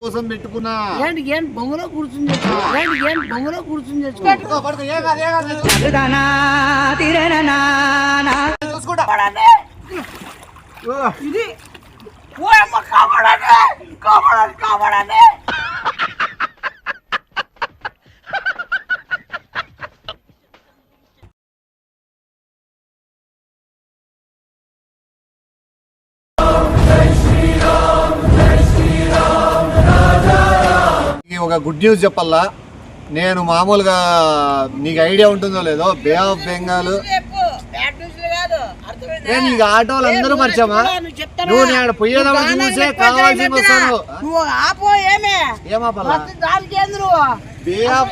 కోసం పెట్టుకున్నా ఏం బొంగులో కూర్చుని ఇది కాపాడండి ఒక గుడ్ న్యూస్ చెప్పాలా. నేను మామూలుగా నీకు ఐడియా ఉంటుందో లేదో, బే ఆఫ్ బెంగాల్ నీకు ఆటోలు అందరూ పరిచయమా? నువ్వు నేను పోయేదామని చూసే కావాల్సి వస్తాను. ఏమాపల్లా బే ఆఫ్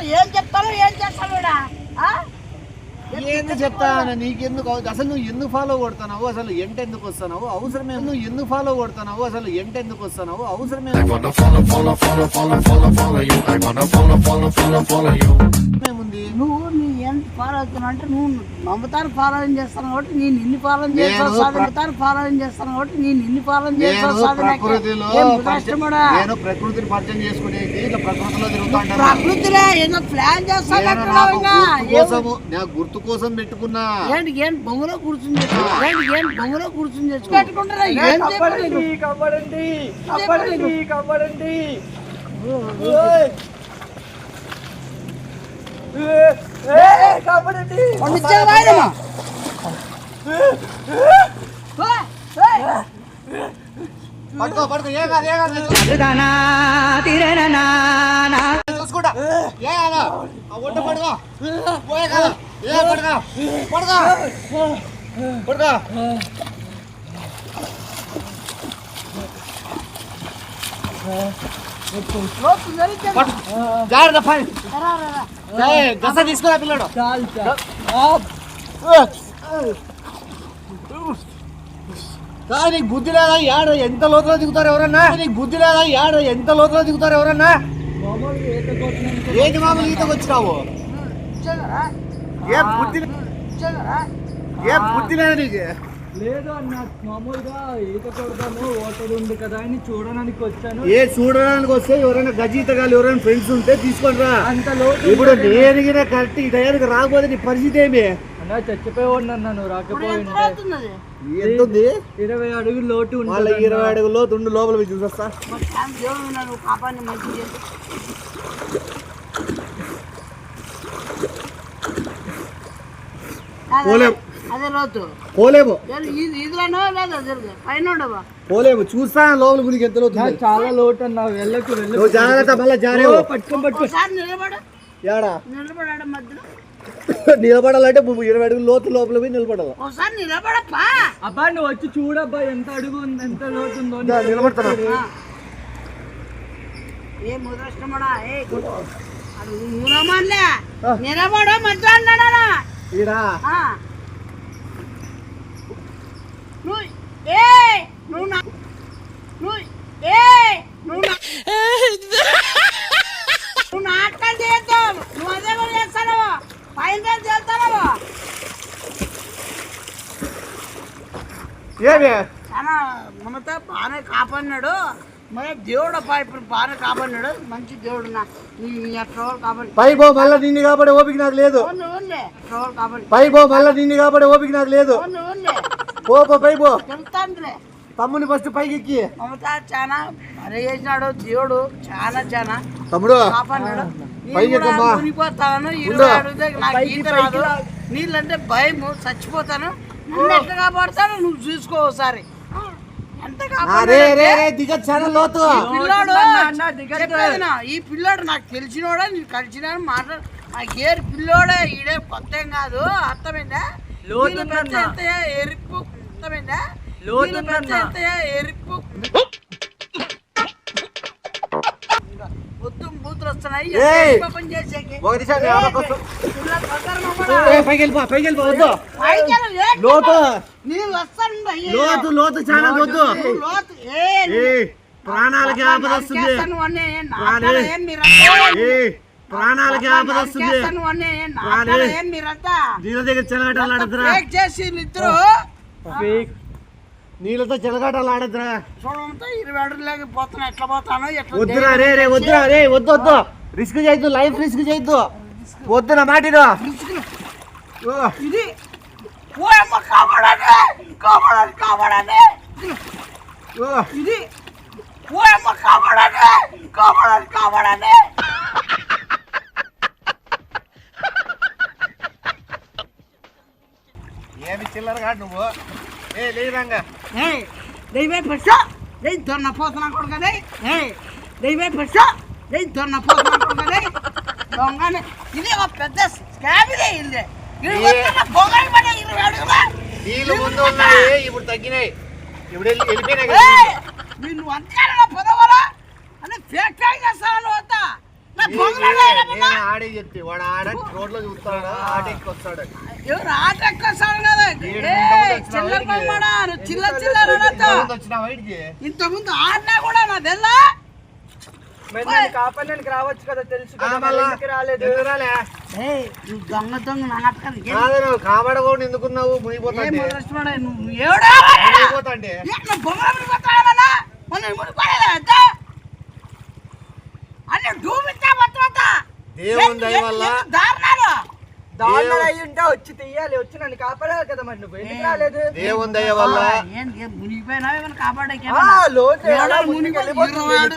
ఏంది చెప్తాను నీకెందుకు? అసలు నువ్వు ఎందుకు ఫాలో కొడుతున్నావు? అసలు ఎంటెందుకు వస్తున్నావు? అవసరమే. నువ్వు ఎందుకు ఫాలో కొడుతున్నావు? అసలు ఎంటెందుకు వస్తున్నావు? అవసరమే. నువ్వు నీ ఎంత ఫాలో అవుతున్నావు అంటే నువ్వు మమతాను ఫాలో చేస్తాను కాబట్టి నేను ఇన్ని ఫాలో చేస్తాను. ఫాలో చేస్తాను కాబట్టి నేను ఇన్ని ఫాలో చేస్తాను. నేను ప్రకృతిని పరిచయం చేసుకునేది ప్రకృతిలో తిరుగుతాను. ప్రకృతిలో ఏదో ప్లాన్ చేస్తాను. గుర్తు కోసం పెట్టుకున్నా. ఏం బొంగులో కూర్చుని పెట్టుకుంటారా? పడుకో చూసుకుంటా ఒడ్డు పడుకో పడుకో జాగ్రత్త గస తీసుకురా పిల్లడు. నీకు బుద్ధి లేదా? యాడ ఎంత లోతులో దిగుతారు ఎవరన్నా? ఏంటి మామూలు ఈతకు వచ్చినావు? ఏ బుద్ధి లేదా నీకు? లేదు అన్న, మామూలుగా ఈత కొడతాను, ఓటడు ఉంది కదా అని చూడడానికి వచ్చాను. చూడడానికి వస్తే ఎవరైనా గజీతగాలు ఎవరైనా ఫ్రెండ్స్ ఉంటే తీసుకొని రా. అంత లోతు ఇప్పుడు నేను కరెక్ట్ ఈ టైంకి రాకపోతే నీ పరిస్థితి ఏమి? అన్న చచ్చిపోయి నన్ను రాకపోయింది. 20 అడుగులు లోటు ఉంది. 20 అడుగులు లోతు ఉండు, లోపల పోయి చూసొస్తా. పోలేము చూస్తా లోపల గురికి ఎంత లోతు. చాలా లోటు అన్న, వెళ్ళకు జాగ్రత్త. మళ్ళీ జాగ్రత్త నిలబడాలంటే 20 అడుగులు లోతు లోపల పోయి నిలబడాలి. అబ్బా నువ్వు వచ్చి చూడబ్బా ఎంత అడుగు ఉంది, ఎంత లోతు ఉందో. నిలబడతా నువ్వు నాటకాలు చేస్తావు, నువ్వు అదే కూడా చేస్తావు, పైన చేస్తావు. చాలా మనతో బాగానే కాపాడినాడు, మరి దేవుడు ఇప్పుడు బాగానే కాపాడినాడు. మంచి దేవుడు పై పో మళ్ళీ నిన్ను కాపాడే ఓపిక నాకు లేదు. పై పో మళ్ళీ నిన్ను కాపాడే ఓపిక నాకు లేదు. పో పై పో. తమ్ముని ఫస్ట్ పైకి ఎక్కి. చాలా మరే చేసినాడు దేవుడు, చాలా తమ్ముడు కాపాడినాడు. పైకిపోతాను, నీళ్ళంటే భయం, చచ్చిపోతాను. నన్ను ఎట్లా కాపాడుతాను నువ్వు చూసుకో ఒకసారి. ఎంత ఈ పిల్లోడు నాకు తెలిసినోడా, నీకు కలిసిన మాట్లాడు. నాకేరు పిల్లోడే, ఈడే కొత్త ఏం కాదు. అర్థమైందా? ఎరుపు అర్థమైందా? ఎరుపు మొత్తం బూతులు వస్తున్నాయి. లోతు చాలా వద్దు. ప్రాణాలకి ఆపద వస్తుంది. ప్రాణాలకి ఆపద వస్తుంది. దీని దగ్గర చెలగటాలు చేసి ఇద్దరు నీళ్ళతో చెలగాటలు ఆడద్దురా. చూడంతా 20 అడుగులకి పోతున్నా, ఎట్లా పోతాను ఎట్లా వద్దురా రే రే వద్దురా రే వద్దు వద్దు, రిస్క్ చేయొద్దు, లైఫ్ రిస్క్ చేయొద్దు, వద్దు నా మాటిను. ఇది ఓయమ్మ కాపాడండి కాపాడండి కాపాడండి ఇది ఓయమ్మ కాపాడండి కాపాడండి కాపాడండి. ఏమి చిల్లరగా నువ్వు ఏ లేదంగా దైవే పట్ట దై దొన్న పోతున్నా కొడుకదే దైవే పట్ట దై దొన్న పోతున్నా కొడుకదే దొంగనే. ఇది ఒక పెద్ద స్కామ్ ఇదే. ఇది బొంగని పడే 20 అడుగుల నీళ్ళు ముందు ఉన్నాయి, ఇప్పుడు తగ్గినాయి, ఇప్పుడు వెళ్ళిపోయినాయి కదా. నువ్వు అంతేనా పొదవరా అని ఫేక్ ట్యాగ్ చేస్తాను అంతా. ఆడే చెప్తే వాడు ఆడ రోడ్లో చూస్తాడు, ఆట ఎక్కి వస్తాడు. ఎవరు ఆట ఎక్కొస్తాడు కదా, చిల్లర పడమాడా చిల్లర చిల్లర. ఇంతకుముందు ఆడినా కూడా నా తెల్లా కాపాడడానికి రావచ్చు కదా, తెలుసు రాలేదు. నువ్వు దొంగ దొంగ నాటకాలు నువ్వు కాపాడకూడదు ఎందుకున్నావు, మునిగిపోతాంటే నువ్వు అన్ని డూబిస్తా పట్టుకుంటా. దేవుని దయ వల్ల దారుణాలు దారుణాలు అయ్యి ఉంటే వచ్చి తీయాలి, వచ్చి నన్ను కాపాడాలి కదా. మరి నువ్వు ఎందుకు రాలేదు? దేవుని దయ వల్ల మునిగిపోయినా ఏమైనా కాపాడే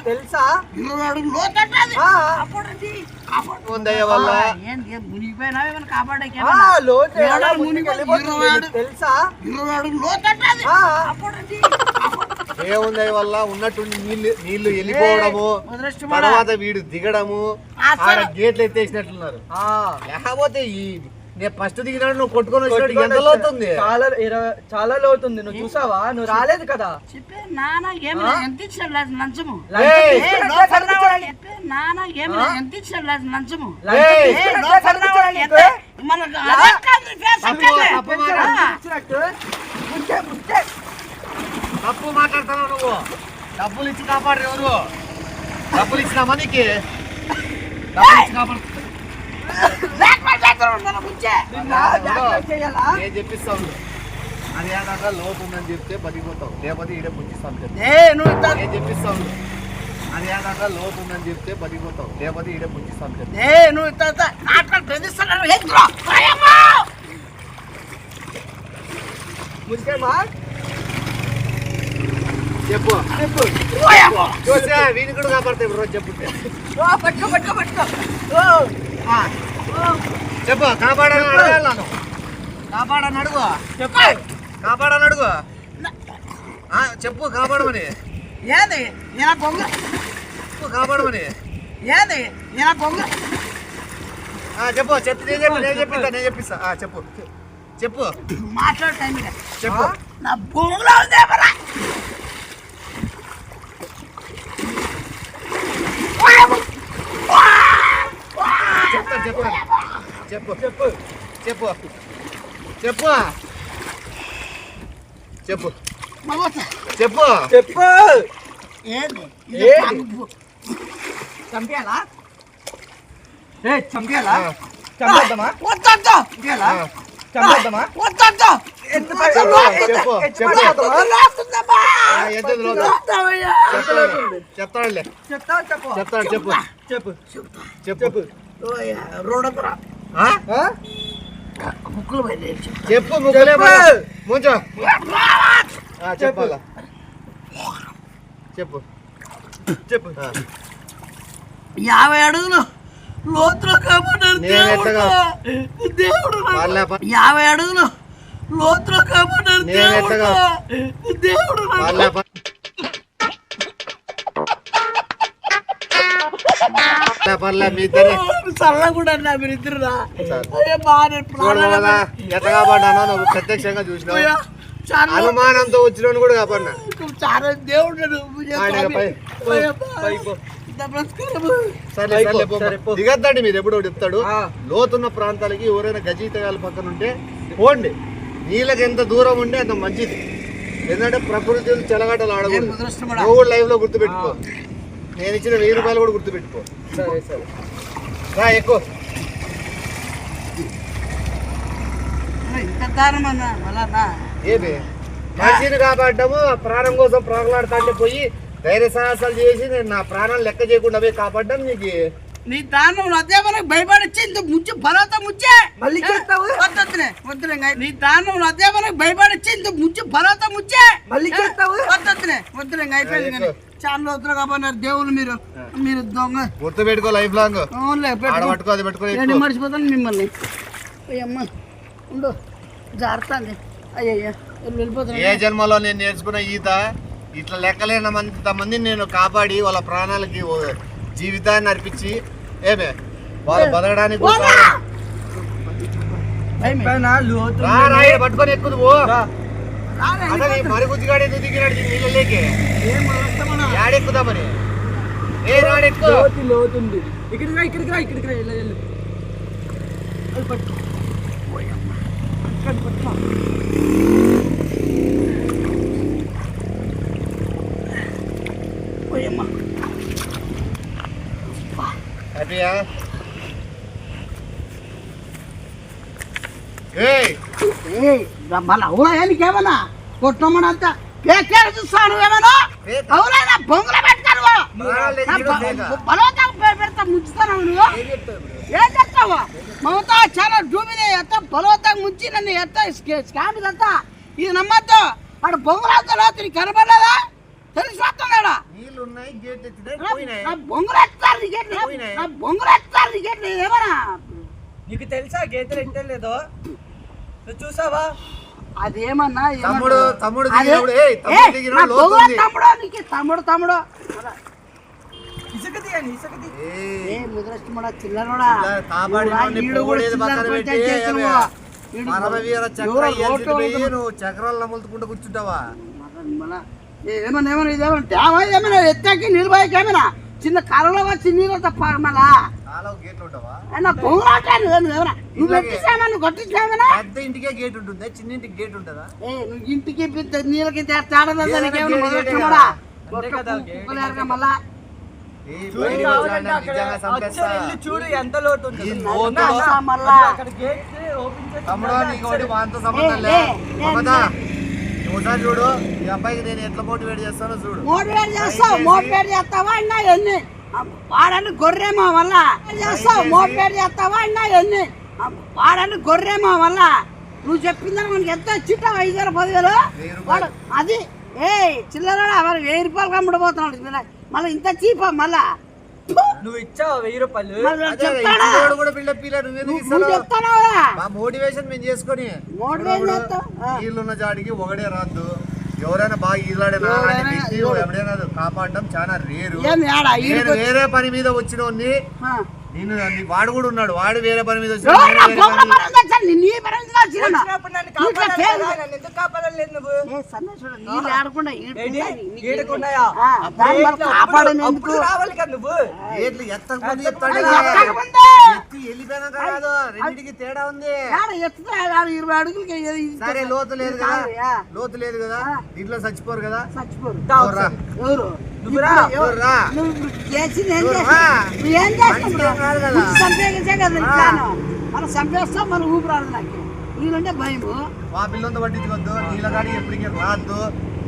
తెలుసా? 20 అడుగులు లోతంటది. దేవుని దయ వల్ల మునిగిపోయినా ఏమైనా కాపాడే తెలుసా? 20 అడుగులు లోతంటది. దేవుని దయ వల్ల ఉన్నట్టుండి నీళ్లు వెళ్ళిపోవడము, తర్వాత వీడు దిగడము, ఆడ గేట్లు ఎత్తేసినట్లున్నారు. లేకపోతే నేను ఫస్ట్ దిగినాడు నువ్వు కొట్టుకొని వచ్చినట్టు ఎంత లోతుంది? చాలా లోతుంది. నువ్వు చూసావా? నువ్వు రాలేదు కదా. చెప్పే నాన్న ఏమైనా ఎంత ఇచ్చాడు లంచము? నాన్న ఏమైనా ఎంత ఇచ్చాడు లంచము? తప్పు మాట్లాడుతున్నావు నువ్వు. డబ్బులు ఇచ్చి కాపాడరు ఎవరు? డబ్బులు ఇచ్చిన మనకి డబ్బులు ఇచ్చి కాపాడు. నేను చెప్పిస్తాను, అది ఏదాకా లోపు ఉందని చెప్తే బతికిపోతావు, లేకపోతే ఈడే పుంజిస్తాను. నేను చెప్పిస్తాను, అది ఏదాకా లోపు ఉందని చెప్తే బతికిపోతావు, లేకపోతే ఈడే పుంజిస్తాను. చెప్పు చూసా వీని కూడా కాపాడతాయి రోజు చెప్పుంటే. చెప్పు కాపాడని అడగాలను, కాపాడని అడుగు, చెప్పు కాపాడని అడుగు, చెప్పు కాపాడమని, ఏది చెప్పు కాపాడమని, ఏది చెప్పు చెప్పు నేను చెప్పిస్తా చెప్పు చెప్పు మాట్లాడు టైం చెప్పు. నా భూమిలో ఉందేమరా చెప్తాను చెప్పు చెప్పు చెప్పు చెప్పు చెప్పు చెప్పు చెప్పు. ఏది చంపేయాలా? చంపేయాలా? చంపేద్దామా? చంపేద్దామా? చెప్తాడులే చెప్తాడు చెప్పు చెప్పు చెప్పు రోడ్డు ముక్కులు చెప్పు ముగ్గులే ముంచో చెప్పాలా చెప్పు చెప్పు 50 అడుగులు లోతులో కాపాడారు దేవుడు. 50 అడుగులు లోతులో కాపాడారు దేవుడు. చల్లకుండా మీరిద్దరు ఎట్లా కాపాడానో నువ్వు ప్రత్యక్షంగా చూసినావు, అనుమానంతో వచ్చిన కూడా కాపాడినా. చాలా దేవుడు దిగద్దండి మీరు ఎప్పుడో చెప్తాడు. లోతున్న ప్రాంతాలకి ఎవరైనా గజీతగాల పక్కన ఉంటే పోండి, నీళ్ళకి ఎంత దూరం ఉంటే అంత మంచిది. ఎందుకంటే ప్రకృతి చెలగాటలు ఆడకూడదు. నువ్వు కూడా లైవ్ లో గుర్తుపెట్టుకో, నేను ఇచ్చిన 1000 రూపాయలు కూడా గుర్తుపెట్టుకో. సరే సరే రా ఎక్కువ ఇంత దారుణమన్నా ఏమి మనిషిని కాపాడము ప్రాణం కోసం ప్రాణాడుతుంటే పోయి ధైర్య సాహసాలు చేసి నేను నా ప్రాణాలు లెక్క చేయకుండా పోయి కాపాడడం నీకు నీ దాన్ని అదే మనకు భయపడచ్చి ఇంత ముచ్చి బలవత ముచ్చే మళ్ళీ చేస్తావు? వద్దులే నీ దాన్ని అదే మనకు భయపడచ్చి ఇంత ముచ్చి బలవత ముచ్చే మళ్ళీ చేస్తావు? వద్దులే అయిపోయింది కానీ చాలా రోజులు కాబోన్నారు దేవుళ్ళు మీరు దొంగ గుర్తు పెట్టుకో లైఫ్ లాంగ్ అవునులే పట్టుకో అది పెట్టుకో నేను మర్చిపోతాను మిమ్మల్ని అయ్యమ్మ ఉండు జారుతుంది అయ్యయ్యా వెళ్ళిపోతాను ఏ జన్మలో నేను నేర్చుకున్న ఈత ఇట్లా లెక్కలేనంత మందిని నేను కాపాడి వాళ్ళ ప్రాణాలకి జీవితాన్ని అర్పించి ఏమే వాళ్ళు బతకడానికి పట్టుకొని ఎక్కువ నువ్వు అసలు ఈ మరుగుజ్జిగాడు ఎందుకు దిగినాడు నీళ్ళలోకి యాడెక్కుదా మరి ఏ రాడెక్కు లోతుంది ఇక్కడికి రా వెళ్ళు అది పట్టు పట్టుకో పోయమ్మ హ్యాపీయా ఏయ్ మళ్ళీ అవునా నీకేమన్నా కొట్టమనంతా పేకేడు చూస్తాను ఏమన్నా అవునా బొంగులు పెడతాను బలవంతం పెడతా ముంచుతాను నువ్వు ఏం చెప్తావు మమతా చాలా డూబిదే ఎత్త బలవంతంగా ముంచి నన్ను ఎత్త స్కామ్ ఇదంతా ఇది నమ్మద్దు వాడు బొంగులు అవుతాడు నీకు కనపడలేదా తెలిసి వస్తున్నాడా బొంగులు ఎత్తారు బొంగులు ఎత్తారు నీకెట్లు ఏమన్నా నీకు తెలుసా గేదెలు ఎట్టలేదో నువ్వు చూసావా అదేమన్నా తమ్ముడు తమ్ముడు ఇసుక తీయండి ఇసుక ఏ ముద్రష్టముడా చిల్లరోడా నువ్వు చక్రాలు నమ్ములుకుంటూ కూర్చుంటావా ఏమన్నా ఏమన్నా ఏమైనా ఎత్తాకి నిలబోయకి ఏమైనా చిన్న కాలంలో వచ్చి నీళ్ళు తప్ప మళ్ళా గేట్లు ఉంటావా నువ్వు ఎట్టిసామని కొట్టించామనా పెద్ద ఇంటికే గేట్ ఉంటుంది చిన్న ఇంటికి గేట్ ఉంటుందా నువ్వు ఇంటికి నీళ్ళకి తేడా మళ్ళా చూడు ఎంత లోటు తమ్ముడు నీకు వాంతో సంబంధం లేదు ఒకసారి చూడు ఈ అబ్బాయికి నేను ఎట్లా మోటివేట్ చేస్తానో చూడు మోటివేట్ చేస్తావా అన్నా ఎన్ని వాడని గొర్రెమో వల్ల చేస్తావు మోటివేట్ చేస్తావా అన్నా ఎన్ని వాడని గొర్రెమో వల్ల నువ్వు చెప్పిందని మనకి ఎంత చిట్టా 5,000 10,000 వాడు అది చిల్లర 1000 రూపాయలు కమ్ముడిపోతున్నాడు మళ్ళీ ఇంత చీపా మళ్ళా నువ్వు ఇచ్చావు 1000 రూపాయలు మోటివేషన్ మేము చేసుకొని వీళ్ళున్న జాడికి ఒకడే రాదు ఎవరైనా బాగా ఈలాడేనా ఎవడైనా కాపాడడం చాలా రేరు వేరే పని మీద వచ్చిన నేను వాడు కూడా ఉన్నాడు వాడు వేరే పని మీద రెండింటికి తేడా ఉంది 20 అడుగులకి సరే లోతు లేదు కదా దీంట్లో చచ్చిపోరు కదా ఎవరు మనం చంపేస్తాం మన ఊపిరాడు నాకు నీళ్ళంటే భయం మా పిల్లలతో పట్టించుకోవద్దు నీళ్ళగాడికి ఎప్పటికీ రాద్దు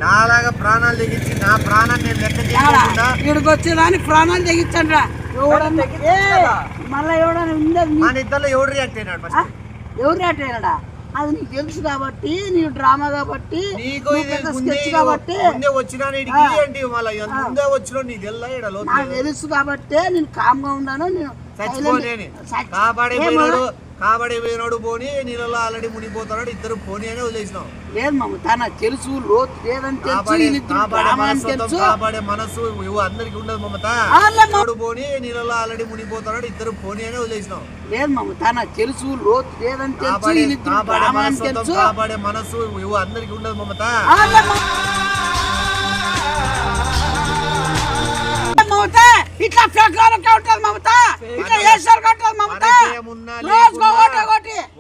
నాలాగా ప్రాణాలు తెగించి నా ప్రాణాన్ని నేను లెక్క చేయకుండా ఇక్కడికి వచ్చేదానికి ప్రాణాలు తెగించండి మళ్ళీ ఎవడన్నా ఉండదు మన ఇద్దరు ఎవడు రియాక్ట్ అయినాడు ఎవరు రియాక్ట్ అయినాడా అది నీకు తెలుసు కాబట్టి నీ డ్రామా కాబట్టి నీకు స్కెచ్ కాబట్టి నాకు తెలుసు కాబట్టి నేను కామ్ గా ఉన్నాను నేను కాబడి పోయినాడు పోని నీళ్ళలో ఆల్రెడీ మునిగిపోతున్నాడు ఇద్దరు పోని అని వదిలేసినాం లేదు మమత నాకు తెలుసు లోతు లేదని తెలుసు కాపాడే మనసు అందరికి ఉండదు మమత పోని నీళ్ళలో ఆల్రెడీ మునిగిపోతున్నాడు ఇద్దరు పోని అని వదిలేసినాం లేదు మమత నాకు తెలుసు లోతు లేదని తెలుసు కాపాడే మనసు అందరికి ఉండదు మమత మమత ఇట్లా ఫ్యాక్టరీ కౌంటర్ మమత ఇట్లా ఏసర్ కౌంటర్ మమత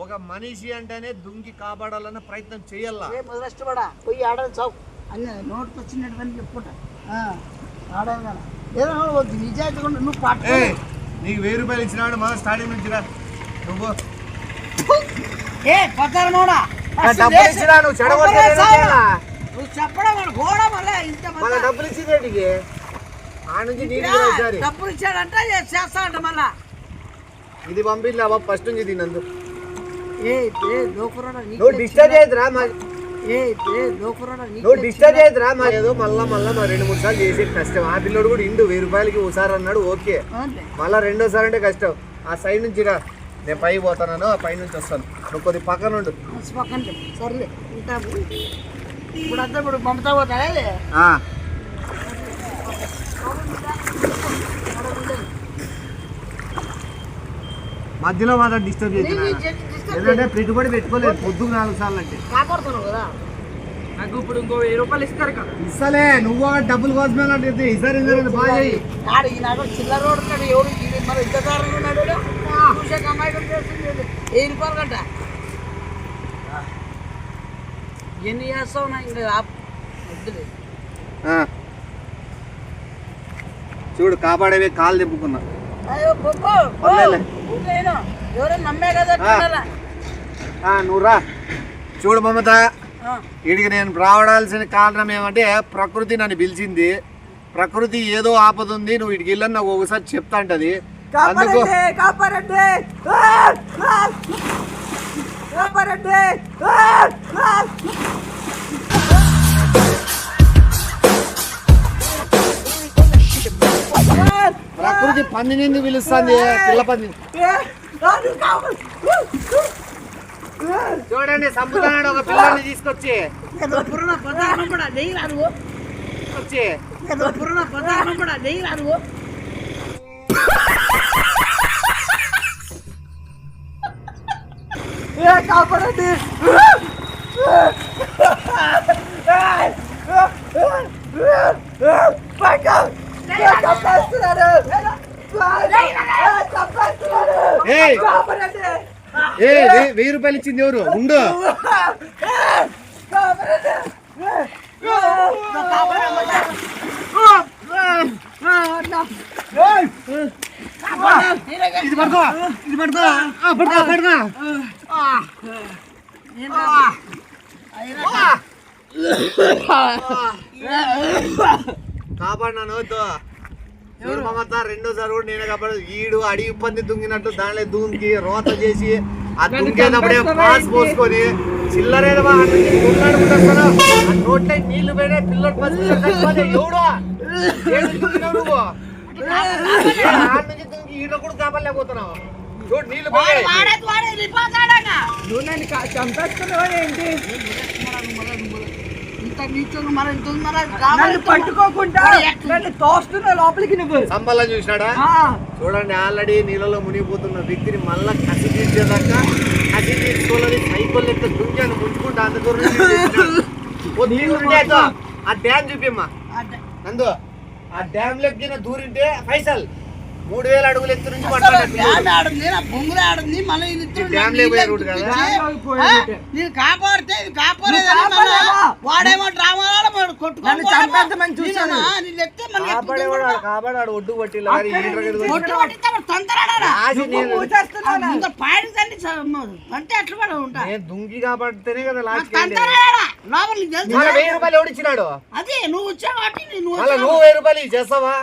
ఒక మనిషి అంటేనే దుంగి కాపాడాలన్న ప్రయత్నం చేయాలా మొదలష్టపడా పోయి ఆడాలి చావు అన్నీ నోటికి వచ్చినటువంటి చెప్పుకుంటా ఆడాలి కదా ఏదో నిజాయితీ నువ్వు పాట నీకు 1000 రూపాయలు ఇచ్చినాడు మన స్టార్టింగ్ నుంచి రా నువ్వు పత్తారు నోడా నువ్వు చెప్పడం వాడు గోడ మళ్ళీ ఇంత మళ్ళీ డబ్బులు ఇచ్చింది ఏంటికి? ఆ నుంచి నీళ్ళు ఈసారి డబ్బులు ఇచ్చాడంటే చేస్తా అంట మళ్ళా. ఇది పంపించావా ఫస్ట్ నుంచి తిన్నందు? నువ్వు డిస్టర్బ్ చేయదురా నువ్వు డిస్టర్బ్ చేయదురా మా ఏదో మళ్ళా మా 2-3 సార్లు చేసే కష్టం. ఆ పిల్లడు కూడా ఇండు 1000 రూపాయలకి ఒకసారి అన్నాడు ఓకే, మళ్ళా రెండోసారి అంటే కష్టం. ఆ సైడ్ నుంచి రా, నేను పై పోతాను, ఆ పై నుంచి వస్తాను, నువ్వు కొద్ది పక్కన ఉండు. సర్లే ఉంటాము. ఇప్పుడు అంతా ఇప్పుడు మమతా పోతానే మధ్యలో మాత్రం డిస్టర్బ్ చేసిన ఎందుకంటే పెట్టుబడి పెట్టుకోలేదు పొద్దుకు 4 సార్లు అంటే కాపాడుతున్నావు కదా. నాకు ఇప్పుడు ఇంకో 1000 రూపాయలు ఇస్తారు కదా. ఇస్తలే నువ్వు డబ్బులు కోసమే ఈసారి బాగా ఈనాడు చిల్లర రోడ్డు ఉన్నాడు, ఎవరు మరి ఇద్దరు ఉన్నాడు, చూసే అమ్మాయి చేస్తుంది 1000 రూపాయలు గంట. ఎన్ని చేస్తావు నా ఇంకా వద్దులే. చూడు కాపాడేవి కాలు తెప్పుకున్నా. అయ్యో ఎవరో నమ్మే కదా. నువ్వు రా. చూడు మమత, వీడికి నేను రావడాల్సిన కారణం ఏమంటే ప్రకృతి నన్ను పిలిచింది. ప్రకృతి ఏదో ఆపద ఉంది, నువ్వు వీడికి వెళ్ళని నాకు ఒకసారి చెప్తా అంటది. అందుకు ప్రకృతి పందిని ఎందుకు పిలుస్తుంది? పిల్ల పంది చూడండి, సంపుతాడు ఒక పిల్లని తీసుకొచ్చి కాపాడండి. ఏయ్ 1000 రూపాయలు ఇచ్చింది ఎవరు? ఉండు. ఇది పడుకో, ఇది పడుకో, పడుకో పడుకో. కాపాడినాను వద్దు. ఎవరు మమత రెండోసారి కూడా నేనే కాపాడు. ఈడు అడిగి పంది దుంగినట్టు దానిలో దూకి రోత చేసి ఆ దుంకేటప్పుడే పాస్ పోసుకొని చిల్లరేదో నోట్లో నీళ్లు పోయినా పిల్లలు ఎవడు నువ్వు ఆడ నుంచి దుంకి ఈడ కూడా కాపాడలేకపోతున్నావు. చూడు నీళ్లు పోయి పట్టుకోకుండా తోస్తున్నా లోపలికి నువ్వు సంబల్లా చూసినాడా? చూడండి, ఆల్రెడీ నీళ్ళలో మునిగిపోతున్న వ్యక్తిని మళ్ళా కసి తీర్చేదాకా కసి తీర్చుకోవాలని సైకిల్ లెక్క దుంకాను ముంచుకుంటా. అంత దూరం ఆ డ్యామ్ చూపిమ్మా నందు. ఆ డ్యామ్ లెక్కిన దూరింటే పైసలు 3000 అడుగులు ఎత్తు నుంచి కాపాడితే వాడేమో డ్రామాలో కాపాడాడు ఒడ్డు పట్టి అంటే ఎట్లా పడ ఉంటా దుంకి కాపాడితేనే కదా లాస్ట్. 1000 రూపాయలు ఎవడిచ్చినాడు? అదే నువ్వు వచ్చావు కాబట్టి నువ్వు 1000 రూపాయలు చేస్తావా?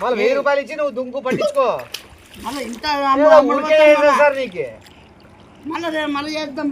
వాళ్ళు 1000 రూపాయలు ఇచ్చి నువ్వు దుంకు పట్టించుకో. మళ్ళీ ఇంత సార్ నీకు మళ్ళీ చేద్దాం.